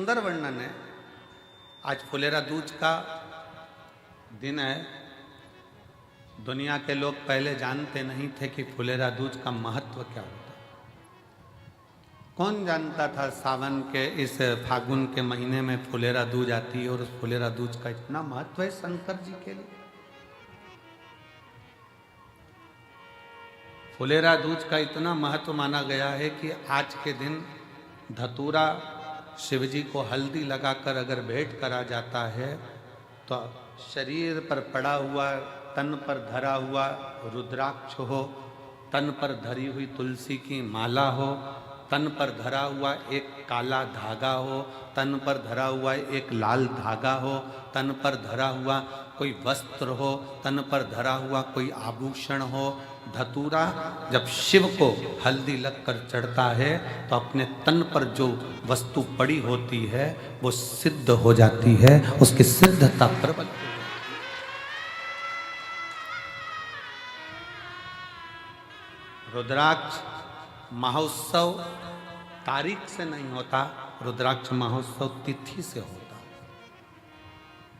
सुंदर वर्णन है। आज फुलेरा दूज का दिन है। दुनिया के लोग पहले जानते नहीं थे कि फुलेरा दूज का महत्व क्या होता। कौन जानता था सावन के इस फागुन के महीने में फुलेरा दूज आती है और उस फुलेरा दूज का इतना महत्व है शंकर जी के लिए। फुलेरा दूज का इतना महत्व माना गया है कि आज के दिन धतूरा शिव जी को हल्दी लगाकर अगर भेंट करा जाता है तो शरीर पर पड़ा हुआ, तन पर धरा हुआ रुद्राक्ष हो, तन पर धरी हुई तुलसी की माला हो, तन पर धरा हुआ एक काला धागा हो, तन पर धरा हुआ एक लाल धागा हो, तन पर धरा हुआ कोई वस्त्र हो, तन पर धरा हुआ कोई आभूषण हो, धतूरा जब शिव को हल्दी लगकर चढ़ता है तो अपने तन पर जो वस्तु पड़ी होती है वो सिद्ध हो जाती है, उसकी सिद्धता प्रबल। रुद्राक्ष महोत्सव तारीख से नहीं होता, रुद्राक्ष महोत्सव तिथि से होता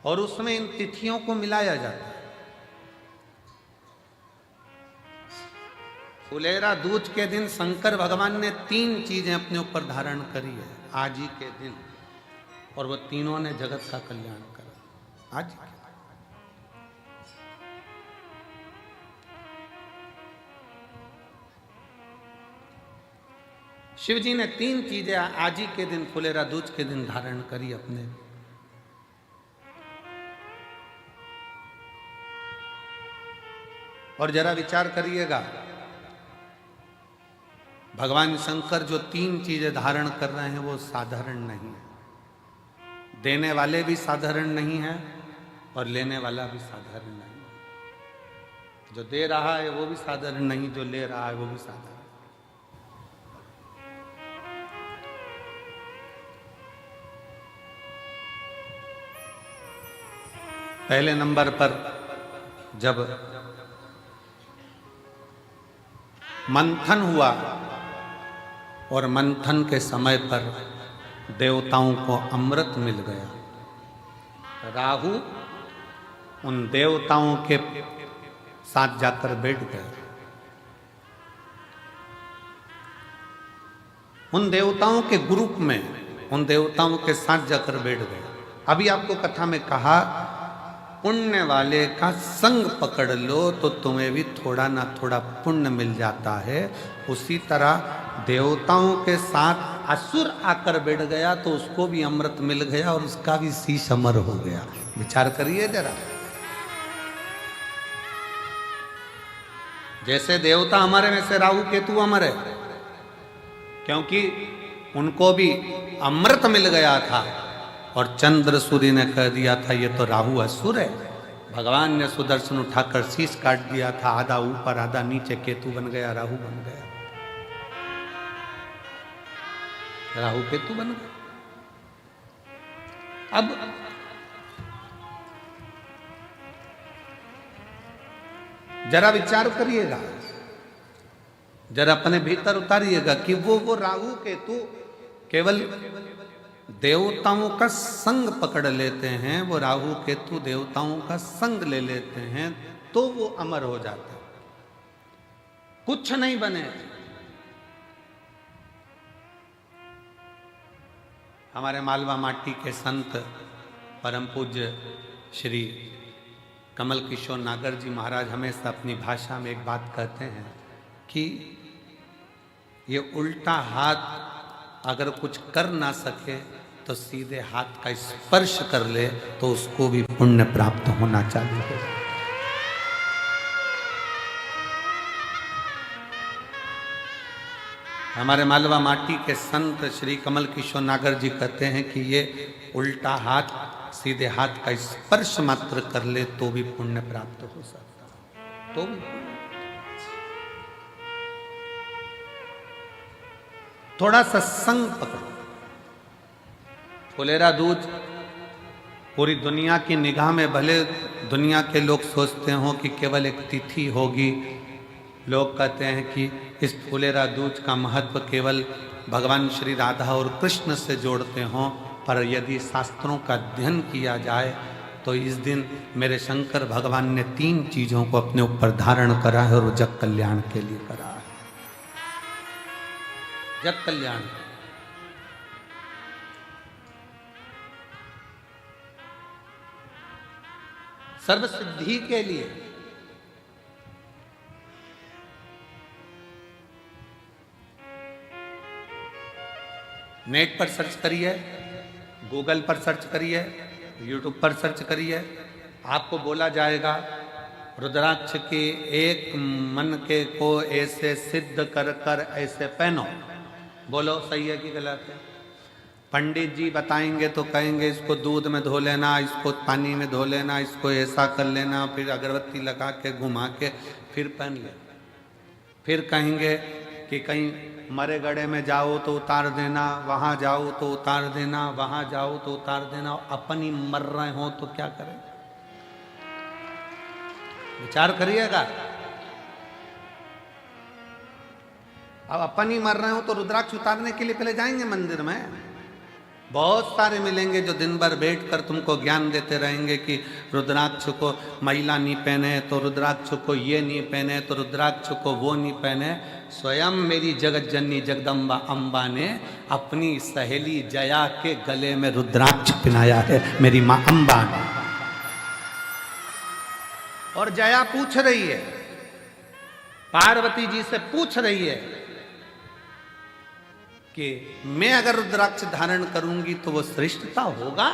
और उसमें इन तिथियों को मिलाया जाता है। फुलेरा दूज के दिन शंकर भगवान ने 3 चीजें अपने ऊपर धारण करी है आज ही के दिन, और वो तीनों ने जगत का कल्याण करा आज ही के दिन। शिव जी ने 3 चीजें आज ही के दिन फुलेरा दूज के दिन धारण करी अपने। और जरा विचार करिएगा, भगवान शंकर जो 3 चीजें धारण कर रहे हैं वो साधारण नहीं है। देने वाले भी साधारण नहीं है और लेने वाला भी साधारण नहीं है। जो दे रहा है वो भी साधारण नहीं, जो ले रहा है वो भी साधारण। पहले नंबर पर जब मंथन हुआ और मंथन के समय पर देवताओं को अमृत मिल गया, राहु उन देवताओं के साथ जाकर बैठ गया। उन देवताओं के ग्रुप में, उन देवताओं के साथ जाकर बैठ गए। अभी आपको कथा में कहा, पुण्य वाले का संग पकड़ लो तो तुम्हें भी थोड़ा ना थोड़ा पुण्य मिल जाता है। उसी तरह देवताओं के साथ असुर आकर बैठ गया तो उसको भी अमृत मिल गया और उसका भी शीश अमर हो गया। विचार करिए जरा, जैसे देवता अमर है वैसे राहु केतु अमर है, क्योंकि उनको भी अमृत मिल गया था और चंद्र सूर्य ने कह दिया था ये तो राहु असुर है। भगवान ने सुदर्शन उठाकर शीश काट दिया था, आधा ऊपर आधा नीचे, केतु बन गया, राहु बन गया, राहु केतु बन गया। अब जरा विचार करिएगा, जरा अपने भीतर उतारिएगा कि वो राहु केतु केवल देवताओं का संग पकड़ लेते हैं, वो राहु केतु देवताओं का संग ले लेते हैं तो वो अमर हो जाते हैं, कुछ नहीं बने। हमारे मालवा माटी के संत परम पूज्य श्री कमल किशोर नागर जी महाराज हमेशा अपनी भाषा में एक बात कहते हैं कि ये उल्टा हाथ अगर कुछ कर ना सके तो सीधे हाथ का स्पर्श कर ले तो उसको भी पुण्य प्राप्त होना चाहिए। हमारे मालवा माटी के संत श्री कमल किशोर नागर जी कहते हैं कि ये उल्टा हाथ सीधे हाथ का स्पर्श मात्र कर ले तो भी पुण्य प्राप्त हो सकता है। तो थोड़ा सा संग पकड़ो। फुलेरा दूज पूरी दुनिया की निगाह में, भले दुनिया के लोग सोचते हो कि केवल एक तिथि होगी, लोग कहते हैं कि इस फुलेरा दूज का महत्व केवल भगवान श्री राधा और कृष्ण से जोड़ते हों, पर यदि शास्त्रों का अध्ययन किया जाए तो इस दिन मेरे शंकर भगवान ने 3 चीजों को अपने ऊपर धारण करा है और वो जग कल्याण के लिए करा है। जग कल्याण, सर्व सिद्धि के लिए। नेट पर सर्च करिए, गूगल पर सर्च करिए, यूट्यूब पर सर्च करिए, आपको बोला जाएगा रुद्राक्ष की एक मन के को ऐसे सिद्ध कर कर ऐसे पहनो। बोलो सही है कि गलत है? पंडित जी बताएंगे तो कहेंगे इसको दूध में धो लेना, इसको पानी में धो लेना, इसको ऐसा कर लेना, फिर अगरबत्ती लगा के घुमा के फिर पहन ले। फिर कहेंगे कि कहीं मरे गड़े में जाओ तो उतार देना, वहाँ जाओ तो उतार देना, वहाँ जाओ तो उतार देना। अपन ही मर रहे हो तो क्या करें? विचार करिएगा। अब अपन ही मर रहे हो तो रुद्राक्ष उतारने के लिए पहले जाएंगे मंदिर में? बहुत सारे मिलेंगे जो दिन भर बैठकर तुमको ज्ञान देते रहेंगे कि रुद्राक्ष को महिला नहीं पहने, तो रुद्राक्ष को ये नहीं पहने, तो रुद्राक्ष को वो नहीं पहने। स्वयं मेरी जगत जननी जगदम्बा अम्बा ने अपनी सहेली जया के गले में रुद्राक्ष पहनाया है, मेरी माँ अम्बा ने। और जया पूछ रही है, पार्वती जी से पूछ रही है कि मैं अगर रुद्राक्ष धारण करूंगी तो वो श्रेष्ठता होगा?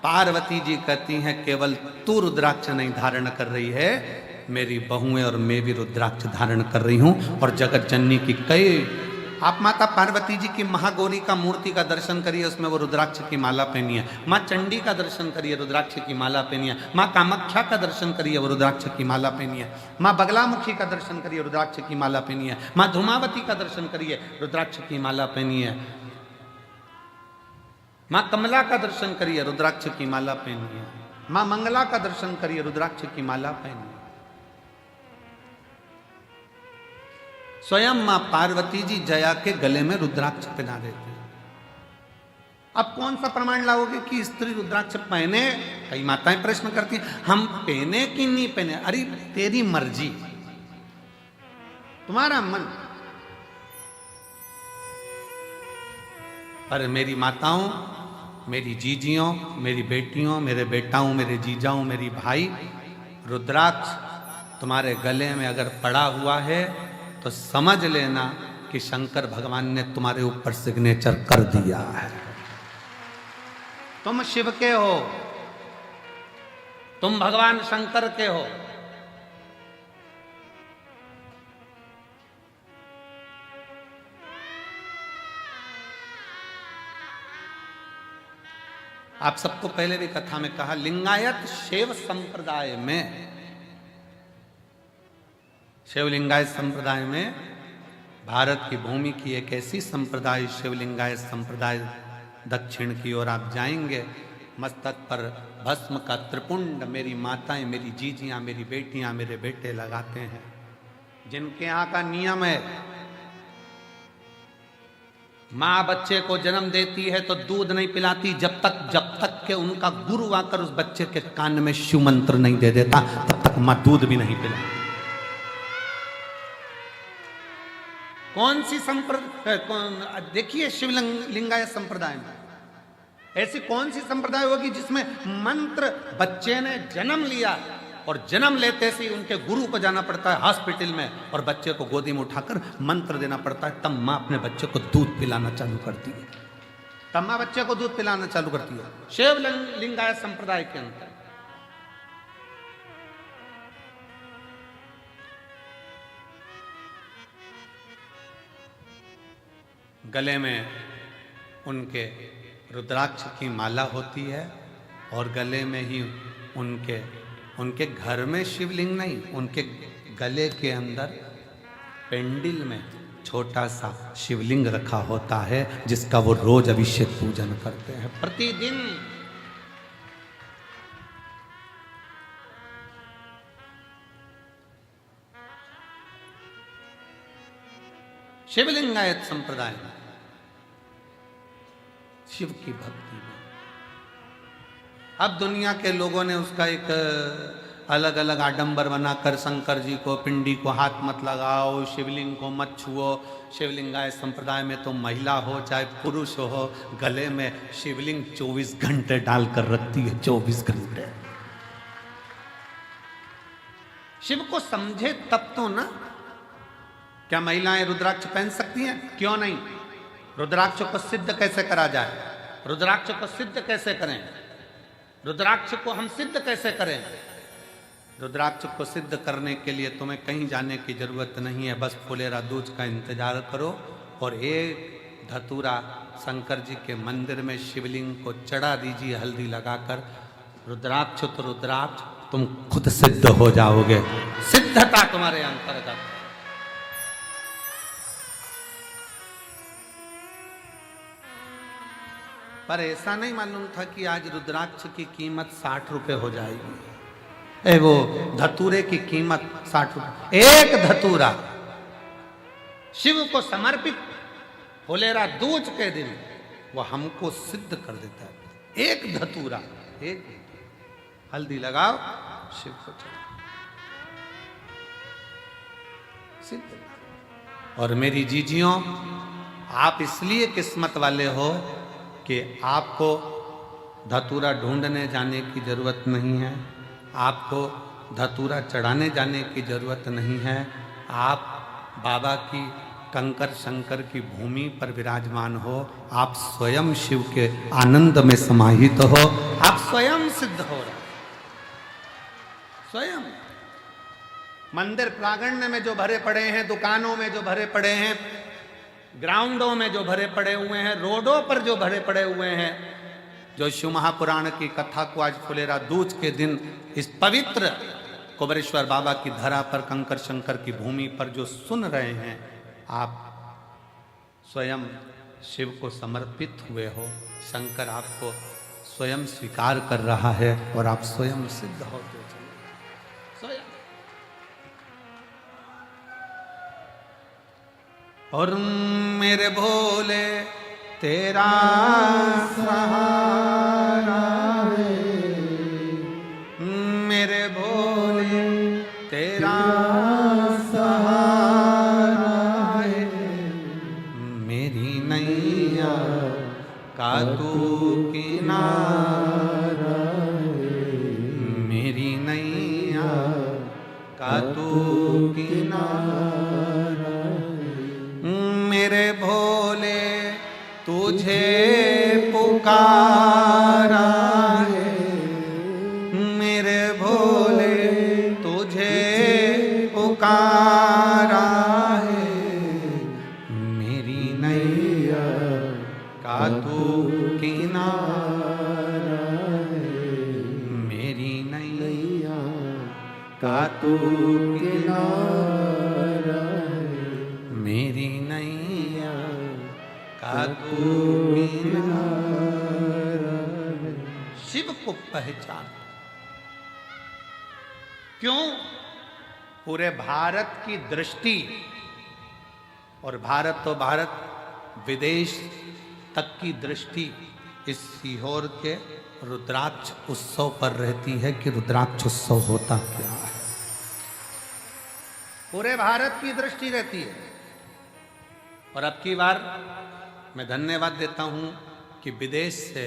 पार्वती जी कहती हैं केवल तू रुद्राक्ष नहीं धारण कर रही है, मेरी बहुएं और मैं भी रुद्राक्ष धारण कर रही हूं। और जगत जननी की कई, आप माता पार्वती जी की महागौरी का मूर्ति का दर्शन करिए, उसमें वो रुद्राक्ष की माला पहनी है। माँ चंडी का दर्शन करिए, रुद्राक्ष की माला पहनी है। माँ कामाख्या का दर्शन करिए, वो रुद्राक्ष की माला पहनी है। माँ बगलामुखी का दर्शन करिए, रुद्राक्ष की माला पहनी है। माँ धूमावती का दर्शन करिए, रुद्राक्ष की माला पहनी है। माँ कमला का दर्शन करिए, रुद्राक्ष की माला पहनी है। माँ मंगला का दर्शन करिए, रुद्राक्ष की माला पहनी है। स्वयं मां पार्वती जी जया के गले में रुद्राक्ष पहना देते हैं। अब कौन सा प्रमाण लाओगे कि स्त्री रुद्राक्ष पहने? कई माताएं प्रश्न करती हैं, हम पहने कि नहीं पहने? अरे तेरी मर्जी, तुम्हारा मन। पर मेरी माताओं, मेरी जीजियों, मेरी बेटियों, मेरे बेटाओं, मेरे जीजाओं, मेरी भाई, रुद्राक्ष तुम्हारे गले में अगर पड़ा हुआ है तो समझ लेना कि शंकर भगवान ने तुम्हारे ऊपर सिग्नेचर कर दिया है। तुम शिव के हो, तुम भगवान शंकर के हो। आप सबको पहले भी कथा में कहा, लिंगायत शैव संप्रदाय में, शिवलिंगायत संप्रदाय में, भारत की भूमि की एक ऐसी संप्रदाय शिवलिंगायत संप्रदाय, दक्षिण की ओर आप जाएंगे, मस्तक पर भस्म का त्रिपुंड मेरी माताएं, मेरी जीजियां, मेरी बेटियां, मेरे बेटे लगाते हैं। जिनके यहाँ का नियम है, माँ बच्चे को जन्म देती है तो दूध नहीं पिलाती जब तक के उनका गुरु आकर उस बच्चे के कान में शिव मंत्र नहीं दे देता, तब तक माँ दूध भी नहीं पिलाती। कौन सी संप्रदाय? देखिए शिवलिंगायत संप्रदाय में ऐसी कौन सी संप्रदाय होगी जिसमें मंत्र, बच्चे ने जन्म लिया और जन्म लेते से उनके गुरु को जाना पड़ता है हॉस्पिटल में और बच्चे को गोदी में उठाकर मंत्र देना पड़ता है, तब माँ अपने बच्चे को दूध पिलाना चालू करती है। तब माँ बच्चे को दूध पिलाना चालू करती है। शिवलिंगायत संप्रदाय के अंदर गले में उनके रुद्राक्ष की माला होती है और गले में ही उनके घर में शिवलिंग नहीं, उनके गले के अंदर पेंडिल में छोटा सा शिवलिंग रखा होता है जिसका वो रोज अभिषेक पूजन करते हैं प्रतिदिन। शिवलिंगायत संप्रदाय में शिव की भक्ति में। अब दुनिया के लोगों ने उसका एक अलग अलग आडंबर बनाकर शंकर जी को, पिंडी को हाथ मत लगाओ, शिवलिंग को मत छुओ, शिवलिंगाय संप्रदाय में तो महिला हो चाहे पुरुष हो, गले में शिवलिंग 24 घंटे डालकर रखती है, 24 घंटे। शिव को समझे तब तो ना। क्या महिलाएं रुद्राक्ष पहन सकती हैं? क्यों नहीं। रुद्राक्ष को सिद्ध कैसे करा जाए? रुद्राक्ष को सिद्ध कैसे करें? रुद्राक्ष को हम सिद्ध कैसे करें? रुद्राक्ष को सिद्ध करने के लिए तुम्हें कहीं जाने की जरूरत नहीं है, बस फुलेरा दूज का इंतजार करो और एक धतूरा शंकर जी के मंदिर में शिवलिंग को चढ़ा दीजिए हल्दी लगाकर। रुद्राक्ष तो रुद्राक्ष, तुम खुद सिद्ध हो जाओगे, सिद्धता तुम्हारे अंतर्गत। पर ऐसा नहीं मालूम था कि आज रुद्राक्ष की कीमत 60 रुपए हो जाएगी। वो धतूरे की कीमत 60 रुपए। एक धतूरा शिव को समर्पित फुलेरा दूज के दिन वो हमको सिद्ध कर देता है। एक धतूरा, एक हल्दी लगाओ, शिव को चढ़ाओ, सिद्ध। और मेरी जीजियों, आप इसलिए किस्मत वाले हो कि आपको धतूरा ढूंढने जाने की जरूरत नहीं है, आपको धतूरा चढ़ाने जाने की जरूरत नहीं है। आप बाबा की कंकर शंकर की भूमि पर विराजमान हो, आप स्वयं शिव के आनंद में समाहित हो, आप स्वयं सिद्ध हो रहे, स्वयं। मंदिर प्रांगण में जो भरे पड़े हैं, दुकानों में जो भरे पड़े हैं, ग्राउंडों में जो भरे पड़े हुए हैं, रोडों पर जो भरे पड़े हुए हैं, जो शिव महापुराण की कथा को आज फुलेरा दूज के दिन इस पवित्र कुबेरेश्वर बाबा की धरा पर, कंकर शंकर की भूमि पर जो सुन रहे हैं, आप स्वयं शिव को समर्पित हुए हो। शंकर आपको स्वयं स्वीकार कर रहा है और आप स्वयं सिद्ध होते चले, स्वयं। और मेरे भोले तेरा सहारा है, मेरे भोले तेरा सहारा है, मेरी नैया का तू किनारा है, मेरी नैया का तू किनारा। मेरे भोले तुझे पुकारा है, मेरे भोले तुझे पुकारा है, मेरी नैया का तू किनारा है, मेरी नैया का तू किनारा है, मेरी नैया का तू किनारा है। शिव को पहचान। क्यों? पूरे भारत की दृष्टि, और भारत तो भारत, विदेश तक की दृष्टि इस सीहोर के रुद्राक्ष उत्सव पर रहती है कि रुद्राक्ष उत्सव होता क्या है। पूरे भारत की दृष्टि रहती है। और अब की बार मैं धन्यवाद देता हूं कि विदेश से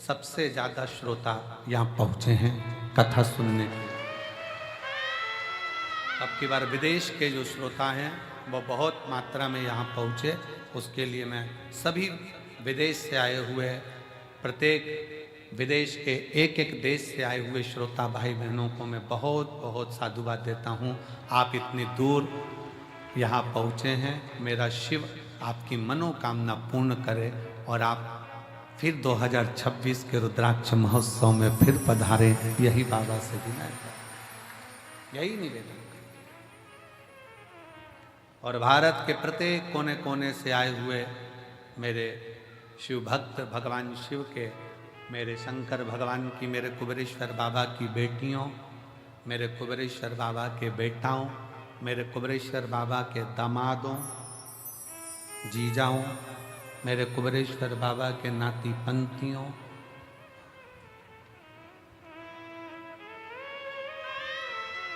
सबसे ज्यादा श्रोता यहां पहुंचे हैं कथा सुनने के। अब की बार विदेश के जो श्रोता हैं वो बहुत मात्रा में यहाँ पहुँचे, उसके लिए मैं सभी विदेश से आए हुए, प्रत्येक विदेश के एक एक देश से आए हुए श्रोता भाई बहनों को मैं बहुत बहुत साधुवाद देता हूँ। आप इतनी दूर यहाँ पहुँचे हैं। मेरा शिव आपकी मनोकामना पूर्ण करे और आप फिर 2026 के रुद्राक्ष महोत्सव में फिर पधारें, यही बाबा से विनय है, यही निवेदन। और भारत के प्रत्येक कोने कोने से आए हुए मेरे शिव भक्त, भगवान शिव के, मेरे शंकर भगवान की, मेरे कुबेरेश्वर बाबा की बेटियों, मेरे कुबेरेश्वर बाबा के बेटाओं, मेरे कुबेरेश्वर बाबा के दामादों, जीजाओं, मेरे कुबरेश्वर बाबा के नाती पंथियों,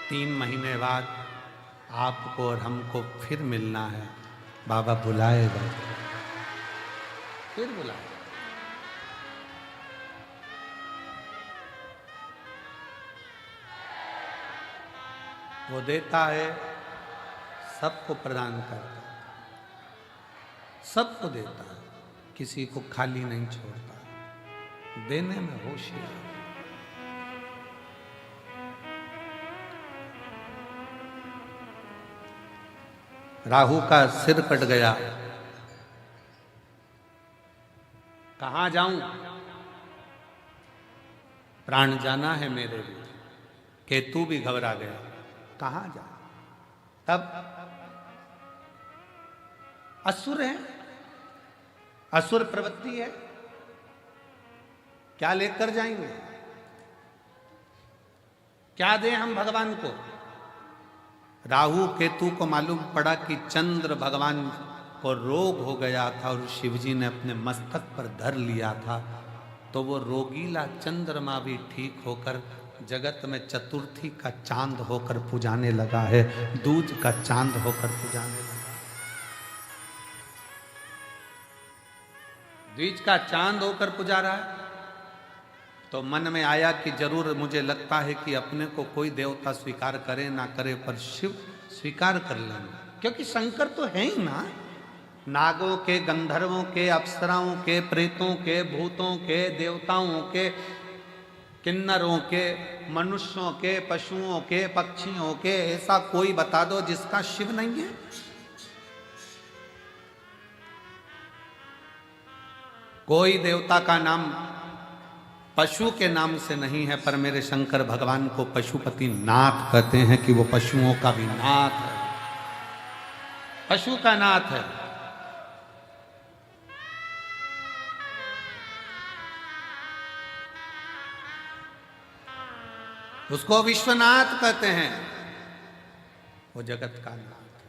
तीन महीने बाद आपको और हमको फिर मिलना है। बाबा बुलाएगा, फिर बुलाएगा। वो देता है, सबको प्रदान करता है, सबको देता है, किसी को खाली नहीं छोड़ता, देने में होशियार। राहु का सिर कट गया, कहां जाऊं, प्राण जाना है मेरे लिए। केतु भी घबरा गया, कहां जा। तब असुर है, असुर प्रवृत्ति है, क्या लेकर जाएंगे, क्या दें हम भगवान को। राहु केतु को मालूम पड़ा कि चंद्र भगवान को रोग हो गया था और शिवजी ने अपने मस्तक पर धर लिया था, तो वो रोगीला चंद्रमा भी ठीक होकर जगत में चतुर्थी का चांद होकर पुजाने लगा है, दूज का चांद होकर पुजाने लगा। द्विज का चांद होकर पुजा रहा है। तो मन में आया कि जरूर मुझे लगता है कि अपने को कोई देवता स्वीकार करे ना करे, पर शिव स्वीकार कर लेंगे, क्योंकि शंकर तो है ही ना। नागों के, गंधर्वों के, अप्सराओं के, प्रेतों के, भूतों के, देवताओं के, किन्नरों के, मनुष्यों के, पशुओं के, पक्षियों के, ऐसा कोई बता दो जिसका शिव नहीं है। कोई देवता का नाम पशु के नाम से नहीं है, पर मेरे शंकर भगवान को पशुपति नाथ कहते हैं कि वो पशुओं का भी नाथ है, पशु का नाथ है। उसको विश्वनाथ कहते हैं, वो जगत का नाथ,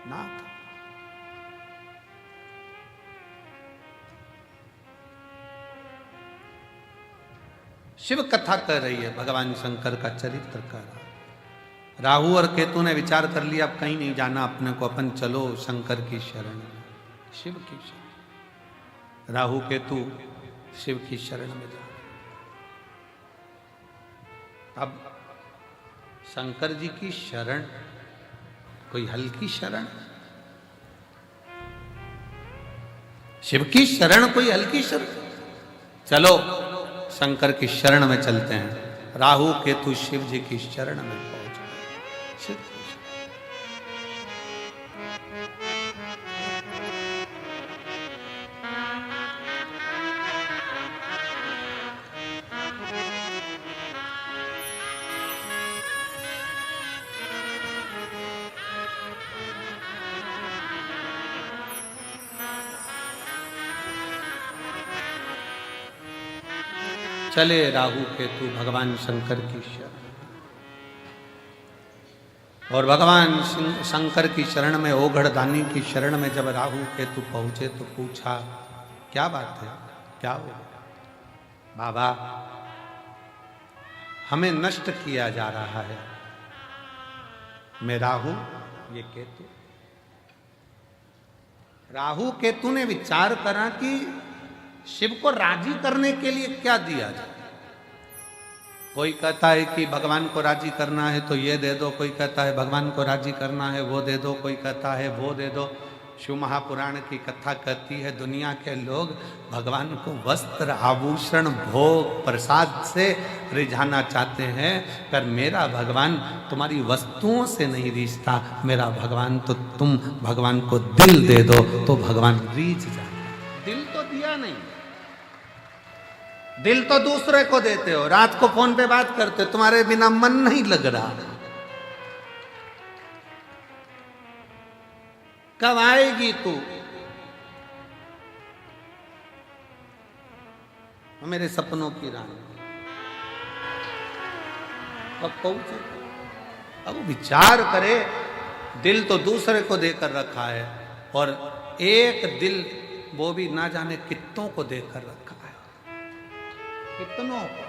नाथ। शिव कथा कर रही है, भगवान शंकर का चरित्र कर रहा है। राहु और केतु ने विचार कर लिया अब कहीं नहीं जाना अपने को, अपन चलो शंकर की शरण में, शिव की शरण। राहु केतु शिव की शरण में जा। अब शंकर जी की शरण कोई हल्की शरण, शिव की शरण कोई हल्की शरण। चलो शंकर की शरण में चलते हैं। राहु केतु शिव जी की शरण में पहुंच गए। शिव की चले राहु केतु भगवान शंकर की शरण। और भगवान शंकर की शरण में, ओघड़दानी की शरण में जब राहु केतु पहुंचे तो पूछा क्या बात है, क्या हो गया। बाबा हमें नष्ट किया जा रहा है, मैं राहु ये केतु। राहु केतु ने विचार करा कि शिव को राजी करने के लिए क्या दिया जाए। कोई कहता है कि भगवान को राजी करना है तो ये दे दो, कोई कहता है भगवान को राजी करना है वो दे दो, कोई कहता है वो दे दो। शिव महापुराण की कथा कहती है दुनिया के लोग भगवान को वस्त्र, आभूषण, भोग, प्रसाद से रिझाना चाहते हैं, पर मेरा भगवान तुम्हारी वस्तुओं से नहीं रिझता। मेरा भगवान तो तुम भगवान को दिल दे दो तो भगवान रिझ जाए। दिल तो दिया नहीं, दिल तो दूसरे को देते हो। रात को फोन पे बात करते हो, तुम्हारे बिना मन नहीं लग रहा। कब आएगी तू? मेरे सपनों की रानी कब पहुंचे? अब विचार करे, दिल तो दूसरे को देकर रखा है और एक दिल वो भी ना जाने कितनों को देकर रखा है, कितनों को।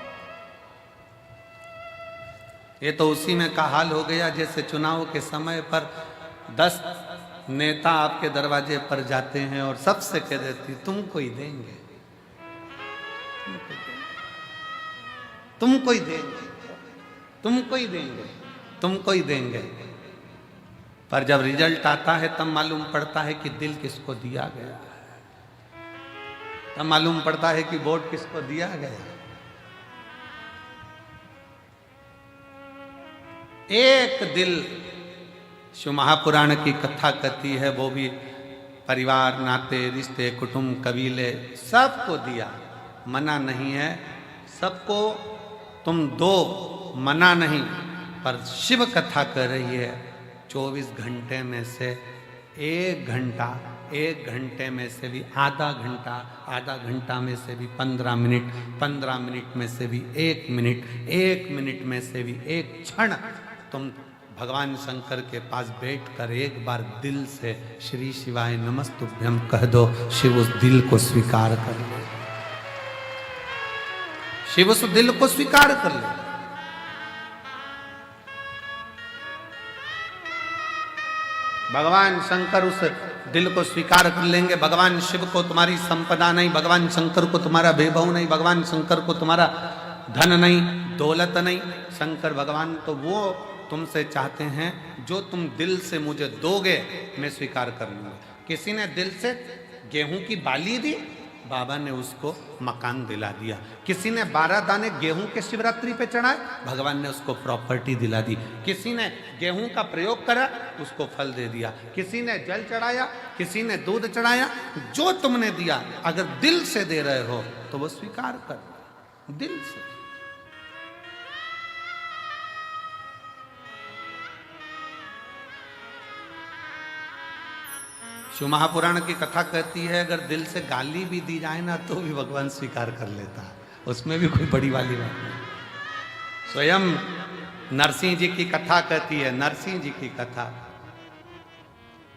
ये तो उसी में का हाल हो गया जैसे चुनाव के समय पर 10 नेता आपके दरवाजे पर जाते हैं और सबसे कह देती तुमको ही देंगे, तुमको ही देंगे, तुमको ही देंगे, तुमको ही देंगे। पर जब रिजल्ट आता है तब मालूम पड़ता है कि दिल किसको दिया गया है, तब मालूम पड़ता है कि वोट किसको दिया गया। एक दिल शिव महापुराण की कथा कहती है, वो भी परिवार, नाते, रिश्ते, कुटुंब, कबीले सबको दिया, मना नहीं है सबको तुम दो, मना नहीं। पर शिव कथा कर रही है 24 घंटे में से 1 घंटा, 1 घंटे में से भी आधा घंटा, आधा घंटा में से भी 15 मिनट, 15 मिनट में से भी 1 मिनट, 1 मिनट में से भी 1 क्षण तुम भगवान शंकर के पास बैठकर एक बार दिल से श्री शिवाय नमस्तुभ्यम कह दो, शिव उस दिल को स्वीकार कर ले, शिव उस दिल को स्वीकार कर ले। भगवान शंकर उस दिल को स्वीकार कर लेंगे। भगवान शिव को तुम्हारी संपदा नहीं, भगवान शंकर को तुम्हारा वैभव नहीं, भगवान शंकर को तुम्हारा धन नहीं, दौलत नहीं। शंकर भगवान तो वो तुमसे चाहते हैं जो तुम दिल से मुझे दोगे मैं स्वीकार कर लूंगा। किसी ने दिल से गेहूं की बाली दी, बाबा ने उसको मकान दिला दिया। किसी ने 12 दाने गेहूं के शिवरात्रि पे चढ़ाए, भगवान ने उसको प्रॉपर्टी दिला दी। किसी ने गेहूं का प्रयोग करा, उसको फल दे दिया। किसी ने जल चढ़ाया, किसी ने दूध चढ़ाया। जो तुमने दिया अगर दिल से दे रहे हो तो वो स्वीकार कर, दिल से। शिव महापुराण की कथा कहती है अगर दिल से गाली भी दी जाए ना तो भी भगवान स्वीकार कर लेता है, उसमें भी कोई बड़ी वाली बात नहीं। स्वयं नरसिंह जी की कथा कहती है, नरसिंह जी की कथा,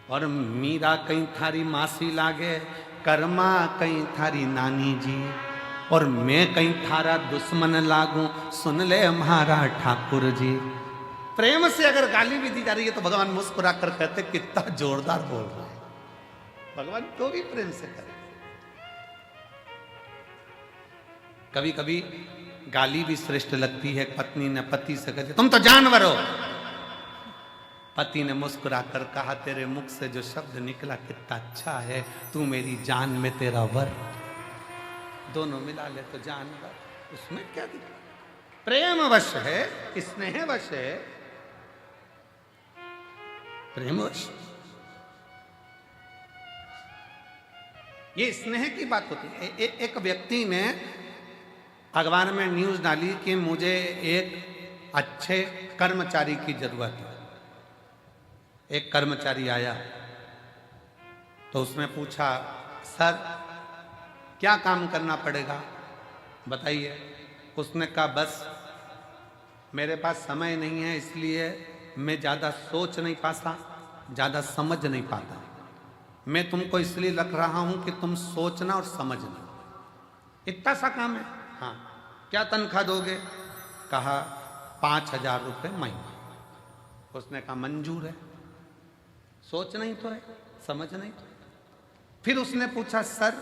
और मीरा कहीं थारी मासी लागे, कर्मा कहीं थारी नानी जी, और मैं कहीं थारा दुश्मन लागू, सुन ले हमारा ठाकुर जी। प्रेम से अगर गाली भी दी जा रही है तो भगवान मुस्कुरा कर कहते कितना जोरदार बोल रहा है। भगवान तो भी प्रेम से करे। कभी कभी गाली भी श्रेष्ठ लगती है। पत्नी ने पति से कहती तुम तो जानवर हो, पति ने मुस्कुरा कर कहा तेरे मुख से जो शब्द निकला कितना अच्छा है, तू मेरी जान में तेरा वर। दोनों मिला ले तो जानवर, उसमें क्या दिखा? प्रेम वश है, स्नेह वश है, प्रेम वश। ये स्नेह की बात होती है। एक व्यक्ति ने अखबार में न्यूज़ डाली कि मुझे एक अच्छे कर्मचारी की जरूरत है। एक कर्मचारी आया तो उसने पूछा सर क्या काम करना पड़ेगा बताइए। उसने कहा बस मेरे पास समय नहीं है इसलिए मैं ज़्यादा सोच नहीं पाता, ज़्यादा समझ नहीं पाता। मैं तुमको इसलिए रख रहा हूं कि तुम सोचना और समझना, इतना सा काम है। हाँ क्या तनख्वाह दोगे? कहा 5,000 रुपये महीना। उसने कहा मंजूर है, सोच नहीं तो है, समझ नहीं तो है। फिर उसने पूछा सर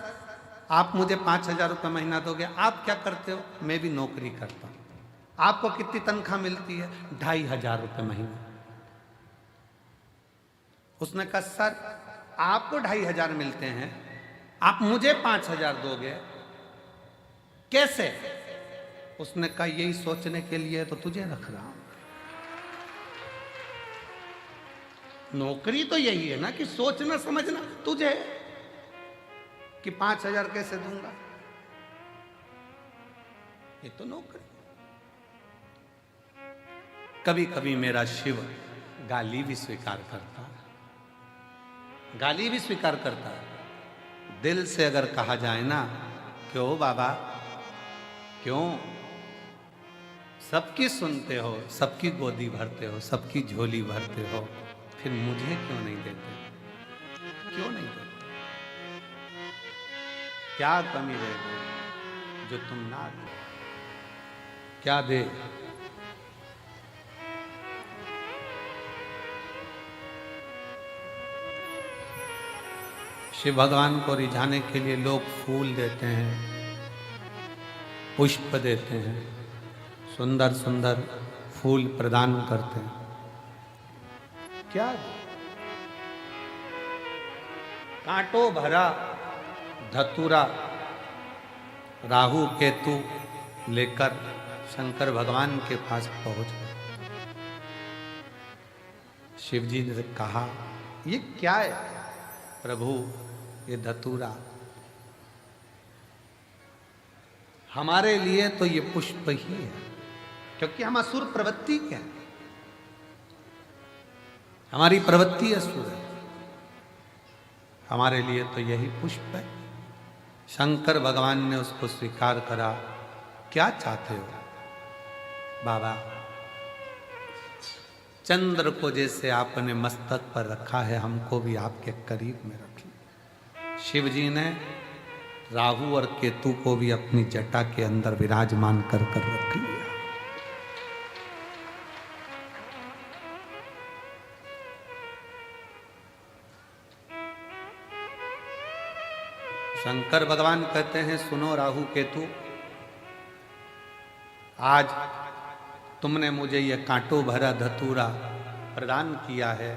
आप मुझे 5,000 रुपये महीना दोगे, आप क्या करते हो? मैं भी नौकरी करता हूं। आपको कितनी तनख्वाह मिलती है? 2,500 रुपये महीना। उसने कहा सर आपको 2,500 मिलते हैं, आप मुझे 5,000 दोगे कैसे? उसने कहा यही सोचने के लिए तो तुझे रख रहा हूं। नौकरी तो यही है ना कि सोचना समझना, तुझे कि 5,000 कैसे दूंगा, ये तो नौकरी। कभी कभी मेरा शिव गाली भी स्वीकार करता है, गाली भी स्वीकार करता है। दिल से अगर कहा जाए ना क्यों बाबा क्यों, सबकी सुनते हो, सबकी गोदी भरते हो, सबकी झोली भरते हो, फिर मुझे क्यों नहीं देते? क्यों नहीं देते? क्या कमी रह गई जो तुम ना दो? क्या दे? शिव भगवान को रिझाने के लिए लोग फूल देते हैं, पुष्प देते हैं, सुंदर सुंदर फूल प्रदान करते हैं। क्या कांटों भरा धतूरा राहु केतु लेकर शंकर भगवान के पास पहुंच गए। शिव जी ने कहा, ये क्या है प्रभु? ये धतूरा हमारे लिए तो ये पुष्प ही है, क्योंकि हम असुर प्रवृत्ति क्या है, हमारी प्रवृत्ति असुर है, हमारे लिए तो यही पुष्प है। शंकर भगवान ने उसको स्वीकार करा। क्या चाहते हो बाबा? चंद्र को जैसे आपने मस्तक पर रखा है, हमको भी आपके करीब में रख लो। शिव जी ने राहु और केतु को भी अपनी जटा के अंदर विराजमान कर रख लिया। शंकर भगवान कहते हैं, सुनो राहु केतु, आज तुमने मुझे यह कांटों भरा धतूरा प्रदान किया है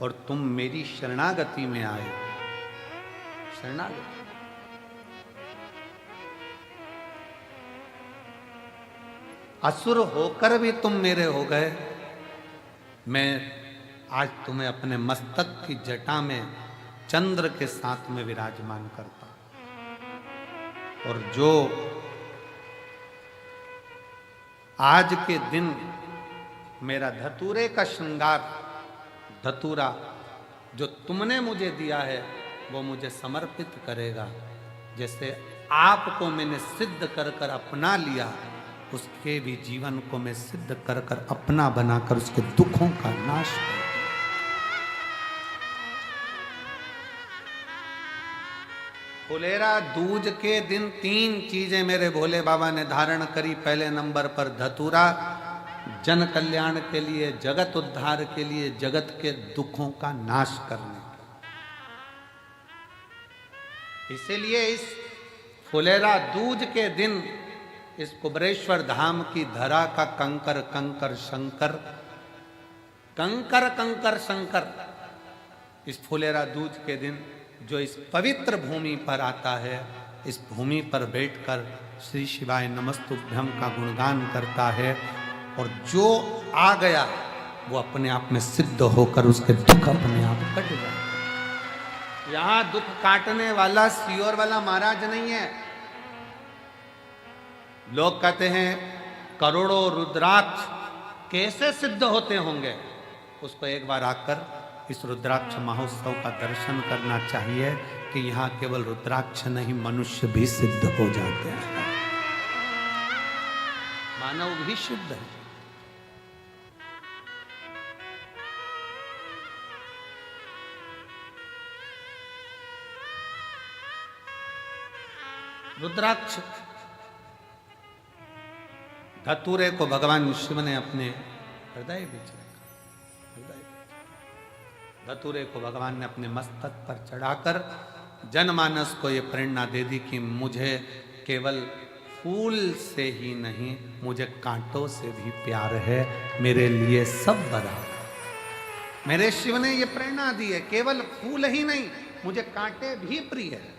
और तुम मेरी शरणागति में आए। शरणागति असुर होकर भी तुम मेरे हो गए। मैं आज तुम्हें अपने मस्तक की जटा में चंद्र के साथ में विराजमान करता हूं। और जो आज के दिन मेरा धतूरे का श्रृंगार, धतूरा जो तुमने मुझे दिया है, वो मुझे समर्पित करेगा। जैसे आपको मैंने सिद्ध कर कर अपना लिया, उसके भी जीवन को मैं सिद्ध कर कर अपना बनाकर उसके दुखों का नाश कर। फुलेरा दूज के दिन 3 चीजें मेरे भोले बाबा ने धारण करी। पहले नंबर पर धतूरा, जन कल्याण के लिए, जगत उद्धार के लिए, जगत के दुखों का नाश करने। इसीलिए इस फुलेरा दूज के दिन इस कुबरेश्वर धाम की धरा का कंकर कंकर शंकर, कंकर कंकर शंकर, इस फुलेरा दूज के दिन जो इस पवित्र भूमि पर आता है, इस भूमि पर बैठकर श्री शिवाय नमस्तुभ्यम का गुणगान करता है, और जो आ गया वो अपने आप में सिद्ध होकर उसके दुख अपने आप कट जाए। यहां दुख काटने वाला सियोर वाला महाराज नहीं है। लोग कहते हैं करोड़ों रुद्राक्ष कैसे सिद्ध होते होंगे। उसको एक बार आकर इस रुद्राक्ष महोत्सव का दर्शन करना चाहिए कि यहाँ केवल रुद्राक्ष नहीं, मनुष्य भी सिद्ध हो जाते हैं, मानव भी सिद्ध है। रुद्राक्ष धतूरे को भगवान शिव ने अपने हृदय बीच रखा। धतूरे को भगवान ने अपने मस्तक पर चढ़ाकर जनमानस को ये प्रेरणा दे दी कि मुझे केवल फूल से ही नहीं, मुझे कांटों से भी प्यार है, मेरे लिए सब बराबर। मेरे शिव ने ये प्रेरणा दी है, केवल फूल ही नहीं, मुझे कांटे भी प्रिय है।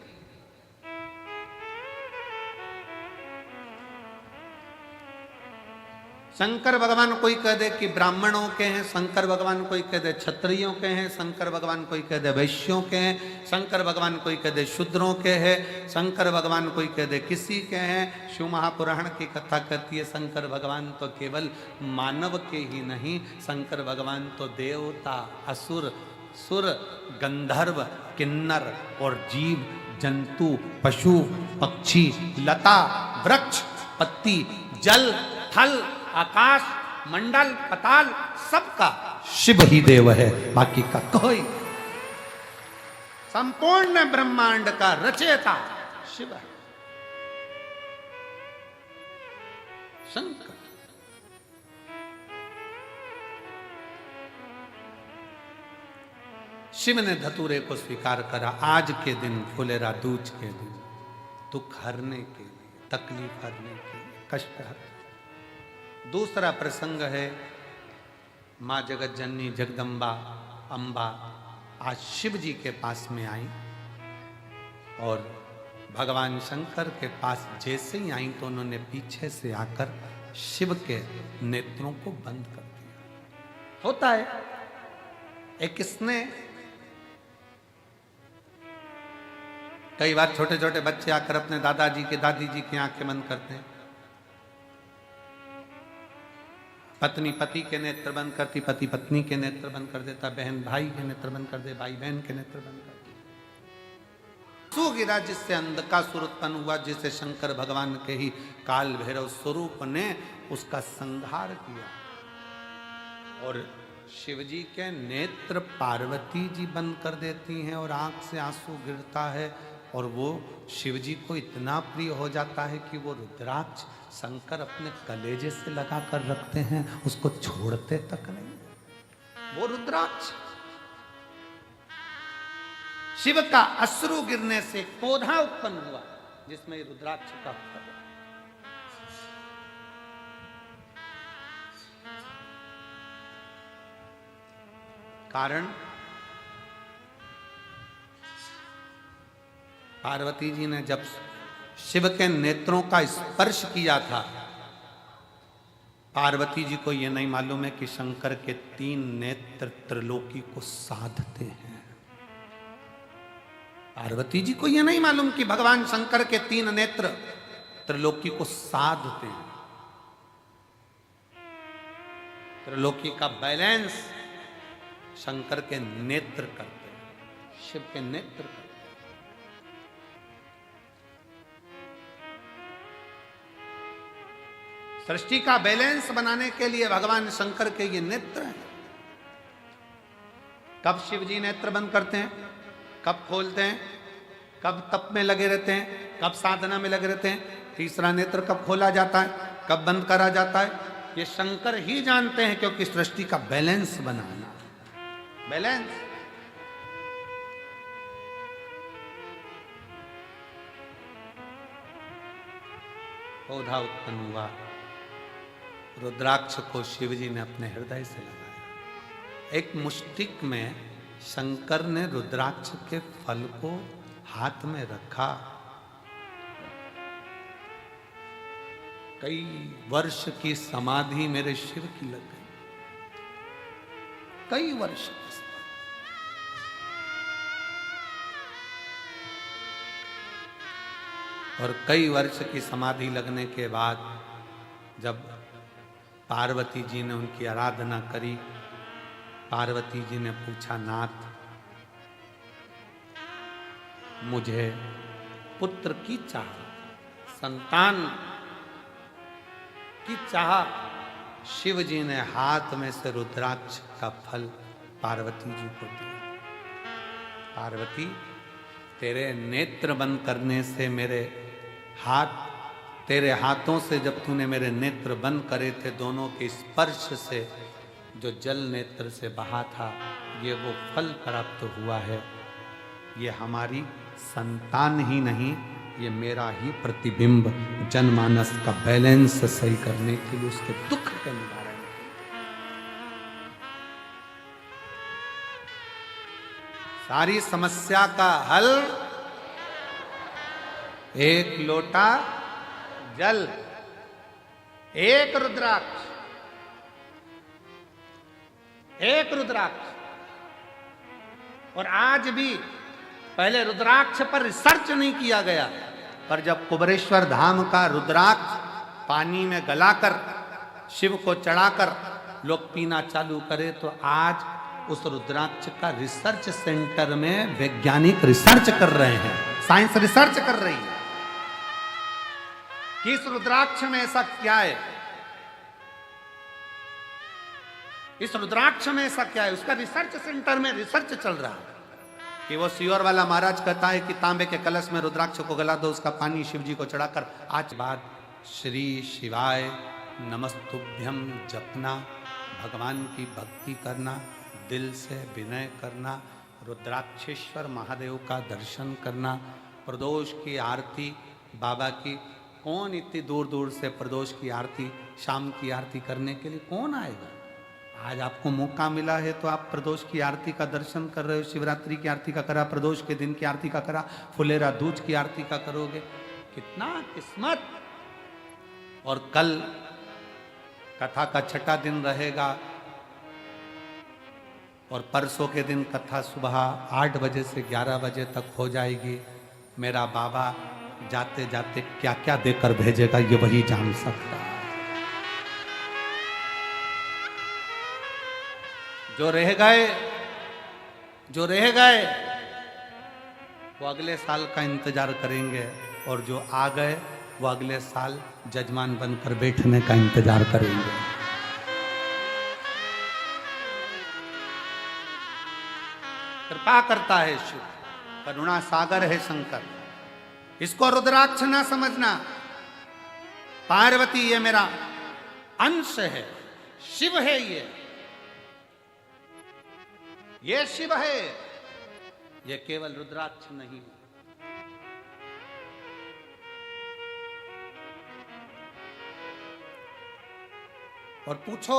शंकर भगवान कोई कह दे कि ब्राह्मणों के हैं, शंकर भगवान कोई कह दे क्षत्रियों के हैं, शंकर भगवान कोई कह दे वैश्यों के हैं, शंकर भगवान कोई कह दे शूद्रों के हैं, शंकर भगवान कोई कह दे किसी के हैं। शिव महापुराण की कथा कहती है शंकर भगवान तो केवल मानव के ही नहीं, शंकर भगवान तो देवता, असुर, सुर, गंधर्व, किन्नर और जीव जंतु, पशु, पक्षी, लता, वृक्ष, पत्ती, जल, थल, आकाश, मंडल, पताल, सबका शिव ही देव है, बाकी का कोई। संपूर्ण ब्रह्मांड का रचयिता शिव है, शंकर। शिव ने धतूरे को स्वीकार करा। आज के दिन, फुलेरा दूज के दिन, दुख हरने के लिए, तकलीफ हरने के लिए, कष्ट हरने। दूसरा प्रसंग है माँ जगत जननी जगदम्बा अम्बा आज शिव जी के पास में आई और भगवान शंकर के पास जैसे ही आई तो उन्होंने पीछे से आकर शिव के नेत्रों को बंद कर दिया। होता है एक स्नेह। कई बार छोटे छोटे बच्चे आकर अपने दादाजी के दादी जी की आंखें बंद करते हैं। पत्नी पति के नेत्र बंद करती, पति पत्नी के नेत्र बंद कर देता, बहन भाई के नेत्र बंद कर दे, भाई बहन के नेत्र बंद कर दे। सो गिरा जिससे अंधकासुर उत्पन्न हुआ, जिसे शंकर भगवान के ही काल भैरव स्वरूप ने उसका संहार किया। और शिव जी के नेत्र पार्वती जी बंद कर देती हैं और आंख से आंसू गिरता है और वो शिव जी को इतना प्रिय हो जाता है कि वो रुद्राक्ष शंकर अपने कलेजे से लगा कर रखते हैं, उसको छोड़ते तक नहीं। वो रुद्राक्ष शिव का अश्रु गिरने से पौधा उत्पन्न हुआ जिसमें रुद्राक्ष का फल है। कारण पार्वती जी ने जब शिव के नेत्रों का स्पर्श किया था, पार्वती जी को यह नहीं मालूम है कि शंकर के 3 नेत्र त्रिलोकी को साधते हैं। पार्वती जी को यह नहीं मालूम कि भगवान शंकर के 3 नेत्र त्रिलोकी को साधते हैं। त्रिलोकी का बैलेंस शंकर के नेत्र करते हैं, शिव के नेत्र करते हैं। सृष्टि का बैलेंस बनाने के लिए भगवान शंकर के ये नेत्र हैं। कब शिव जी नेत्र बंद करते हैं, कब खोलते हैं, कब तप में लगे रहते हैं, कब साधना में लगे रहते हैं, तीसरा नेत्र कब खोला जाता है, कब बंद करा जाता है, ये शंकर ही जानते हैं। क्योंकि सृष्टि का बैलेंस बनाना, बैलेंस। पौधा उत्पन्न हुआ, रुद्राक्ष को शिव जी ने अपने हृदय से लगाया। एक मुष्टिक में शंकर ने रुद्राक्ष के फल को हाथ में रखा। कई वर्ष की समाधि मेरे शिव की लग गई, कई वर्ष की समाधि। और कई वर्ष की समाधि लगने के बाद जब पार्वती जी ने उनकी आराधना करी, पार्वती जी ने पूछा, नाथ मुझे पुत्र की चाह, संतान की चाह। शिव जी ने हाथ में से रुद्राक्ष का फल पार्वती जी को दिया। पार्वती, तेरे नेत्र बंद करने से मेरे हाथ, तेरे हाथों से जब तूने मेरे नेत्र बंद करे थे, दोनों के स्पर्श से जो जल नेत्र से बहा था, ये वो फल प्राप्त हुआ है। ये हमारी संतान ही नहीं, ये मेरा ही प्रतिबिंब जनमानस का बैलेंस सही करने के लिए, उसके दुख के निवारण के लिए। सारी समस्या का हल एक लोटा जल, एक रुद्राक्ष, एक रुद्राक्ष। और आज भी पहले रुद्राक्ष पर रिसर्च नहीं किया गया, पर जब कुबेरेश्वर धाम का रुद्राक्ष पानी में गलाकर शिव को चढ़ाकर लोग पीना चालू करे, तो आज उस रुद्राक्ष का रिसर्च सेंटर में वैज्ञानिक रिसर्च कर रहे हैं, साइंस रिसर्च कर रही है कि इस रुद्राक्ष में ऐसा क्या है, इस रुद्राक्ष में ऐसा क्या है। उसका रिसर्च सेंटर में रिसर्च चल रहा है। कि वो सीहोर वाला महाराज कहता है कि तांबे के कलश में रुद्राक्ष को गला दो, उसका पानी शिव जी को चढ़ाकर आज बाद श्री शिवाय नमस्तुभ्यम जपना, भगवान की भक्ति करना, दिल से विनय करना, रुद्राक्षेश्वर महादेव का दर्शन करना, प्रदोष की आरती बाबा की। कौन इतनी दूर दूर से प्रदोष की आरती, शाम की आरती करने के लिए कौन आएगा? आज आपको मौका मिला है तो आप प्रदोष की आरती का दर्शन कर रहे हो। शिवरात्रि की आरती का करा, प्रदोष के दिन की आरती का करा, फुलेरा दूज की आरती का करोगे, कितना किस्मत। और कल कथा का छठा दिन रहेगा और परसों के दिन कथा सुबह 8 बजे से 11 बजे तक हो जाएगी। मेरा बाबा जाते जाते क्या क्या देकर भेजेगा ये वही जान सकता है। जो रह गए वो अगले साल का इंतजार करेंगे, और जो आ गए वो अगले साल जजमान बनकर बैठने का इंतजार करेंगे। कृपा करता है शिव, करुणा सागर है शंकर। इसको रुद्राक्ष ना समझना। पार्वती ये मेरा अंश है, शिव है ये शिव है, ये केवल रुद्राक्ष नहीं। और पूछो,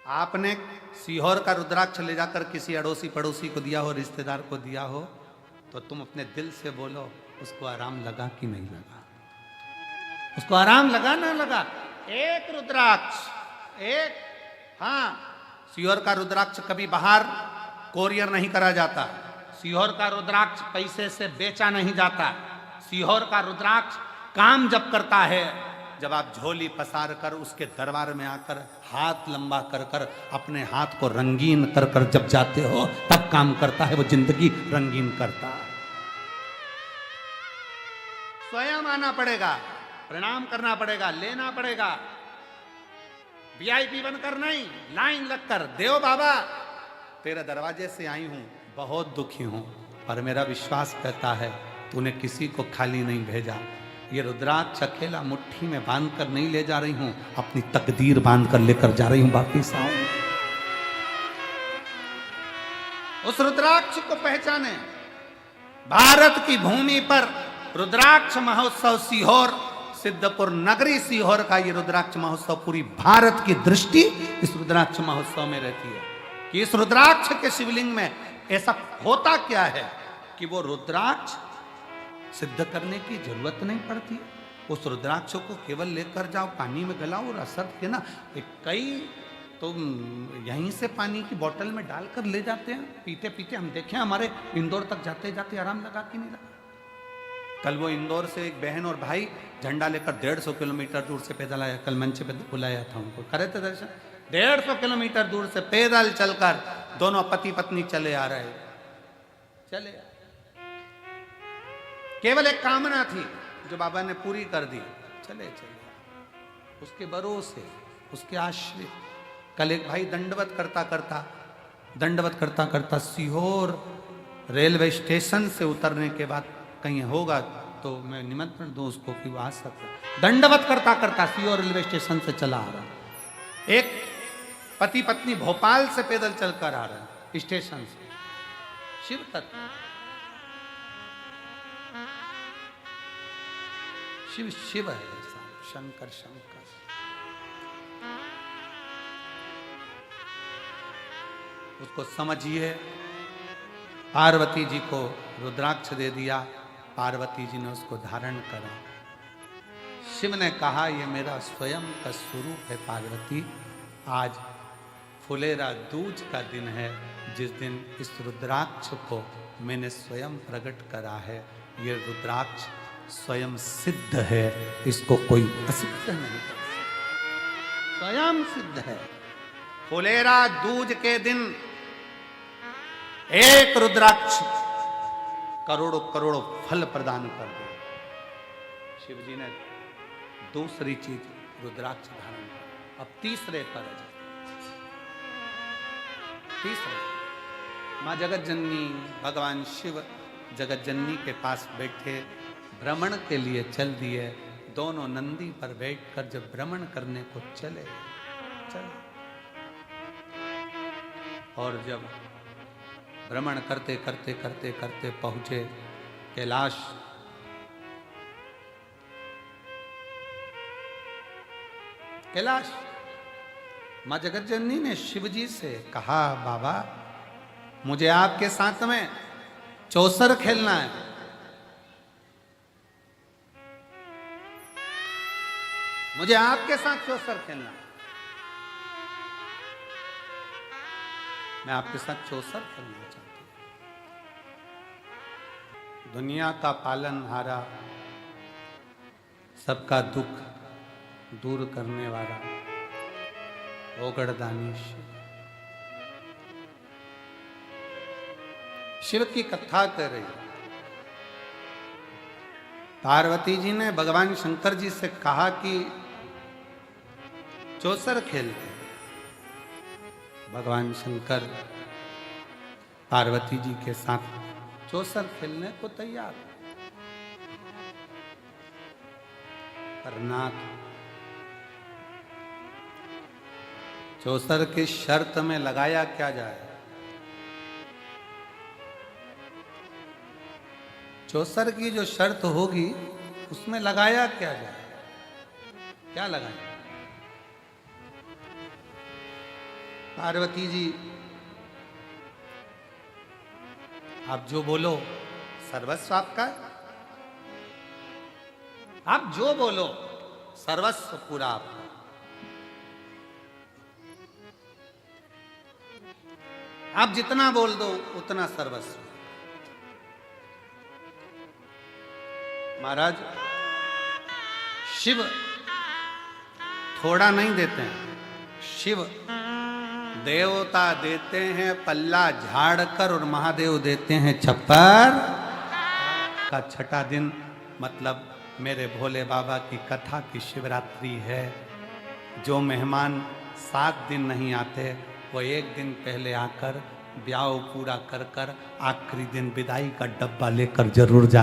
आपने सीहोर का रुद्राक्ष ले जाकर किसी अड़ोसी पड़ोसी को दिया हो, रिश्तेदार को दिया हो, तो तुम अपने दिल से बोलो उसको आराम लगा कि नहीं लगा? उसको आराम लगा ना लगा? एक रुद्राक्ष, एक, हाँ, सीहोर का रुद्राक्ष कभी बाहर कोरियर नहीं करा जाता। सीहोर का रुद्राक्ष पैसे से बेचा नहीं जाता। सीहोर का रुद्राक्ष काम जब करता है, जब आप झोली पसार कर उसके दरबार में आकर हाथ लंबा कर कर अपने हाथ को रंगीन कर कर जब जाते हो, तब काम करता है। वो जिंदगी रंगीन करता है। स्वयं आना पड़ेगा, प्रणाम करना पड़ेगा, लेना पड़ेगा। वीआईपी बनकर नहीं, लाइन लगकर, देव बाबा तेरे दरवाजे से आई हूं, बहुत दुखी हूं, पर मेरा विश्वास कहता है तूने किसी को खाली नहीं भेजा। ये रुद्राक्ष अकेला मुट्ठी में बांध कर नहीं ले जा रही हूं, अपनी तकदीर बांध कर लेकर जा रही हूं वापिस आऊं। उस रुद्राक्ष को पहचाने। भारत की भूमि पर रुद्राक्ष महोत्सव सीहोर, सिद्धपुर नगरी सीहोर का ये रुद्राक्ष महोत्सव, पूरी भारत की दृष्टि इस रुद्राक्ष महोत्सव में रहती है कि इस रुद्राक्ष के शिवलिंग में ऐसा होता क्या है कि वो रुद्राक्ष सिद्ध करने की जरूरत नहीं पड़ती। उस रुद्राक्ष को केवल लेकर जाओ, पानी में गलाओ और असर के ना, कई तो यहीं से पानी की बोतल में डालकर ले जाते हैं, पीते पीते हम देखे हमारे इंदौर तक जाते जाते आराम लगा कि नहीं लगा। कल वो इंदौर से एक बहन और भाई झंडा लेकर 150 किलोमीटर दूर से पैदल आया। कल मंच पे बुलाया था उनको, करे थे दर्शन। 150 किलोमीटर दूर से पैदल चलकर दोनों पति पत्नी चले आ रहे, चले केवल एक कामना थी जो बाबा ने पूरी कर दी, चले चले उसके भरोसे, उसके आश्रित। कल एक भाई दंडवत करता करता सीहोर रेलवे स्टेशन से उतरने के बाद कहीं होगा तो मैं निमंत्रण दूं उसको कि वो आ सकता। दंडवत करता करता सीहोर रेलवे स्टेशन से चला आ रहा। एक पति पत्नी भोपाल से पैदल चलकर आ रहे स्टेशन से। शिव तत्व, शिव शिव है, शंकर शंकर। उसको समझिए। पार्वती जी को रुद्राक्ष दे दिया, पार्वती जी ने उसको धारण करा। शिव ने कहा ये मेरा स्वयं का स्वरूप है पार्वती। आज फुलेरा दूज का दिन है, जिस दिन इस रुद्राक्ष को मैंने स्वयं प्रकट करा है। ये रुद्राक्ष स्वयं सिद्ध है, इसको कोई असिद्ध नहीं कर सकता, स्वयं सिद्ध है। फुलेरा दूज के दिन एक रुद्राक्ष करोड़ों करोड़ों फल प्रदान कर दे। शिव जी ने दूसरी चीज रुद्राक्ष धारण कर। अब तीसरे पर, तीसरे माँ जगत जननी भगवान शिव जगत जननी के पास बैठे भ्रमण के लिए चल दिए। दोनों नंदी पर बैठकर जब भ्रमण करने को चले और जब भ्रमण करते करते करते करते पहुंचे कैलाश, मां जगत जननी ने शिव जी से कहा, बाबा मुझे आपके साथ में चौसर खेलना है। मुझे आपके साथ चौसर खेलना है। मैं आपके साथ चौसर खेलना चाहती हूं। दुनिया का पालनहारा, सबका दुख दूर करने वाला ओगड़दानी शिव की कथा कर रही। पार्वती जी ने भगवान शंकर जी से कहा कि चौसर खेलते। भगवान शंकर पार्वती जी के साथ चौसर खेलने को तैयार। पर नाथ चौसर की शर्त में लगाया क्या जाए? चौसर की जो शर्त होगी उसमें लगाया क्या जाए? क्या लगाया? पार्वती जी आप जो बोलो सर्वस्व आपका, आप जो बोलो सर्वस्व पूरा आपका। आप जितना बोल दो उतना सर्वस्व। महाराज शिव थोड़ा नहीं देते हैं। शिव देवता देते हैं पल्ला झाड़कर और महादेव देते हैं छप्पर का। छठा दिन मतलब मेरे भोले बाबा की कथा की शिवरात्रि है। जो मेहमान 7 दिन नहीं आते वो एक दिन पहले आकर ब्याह पूरा कर आखिरी दिन विदाई का डब्बा लेकर जरूर जाते।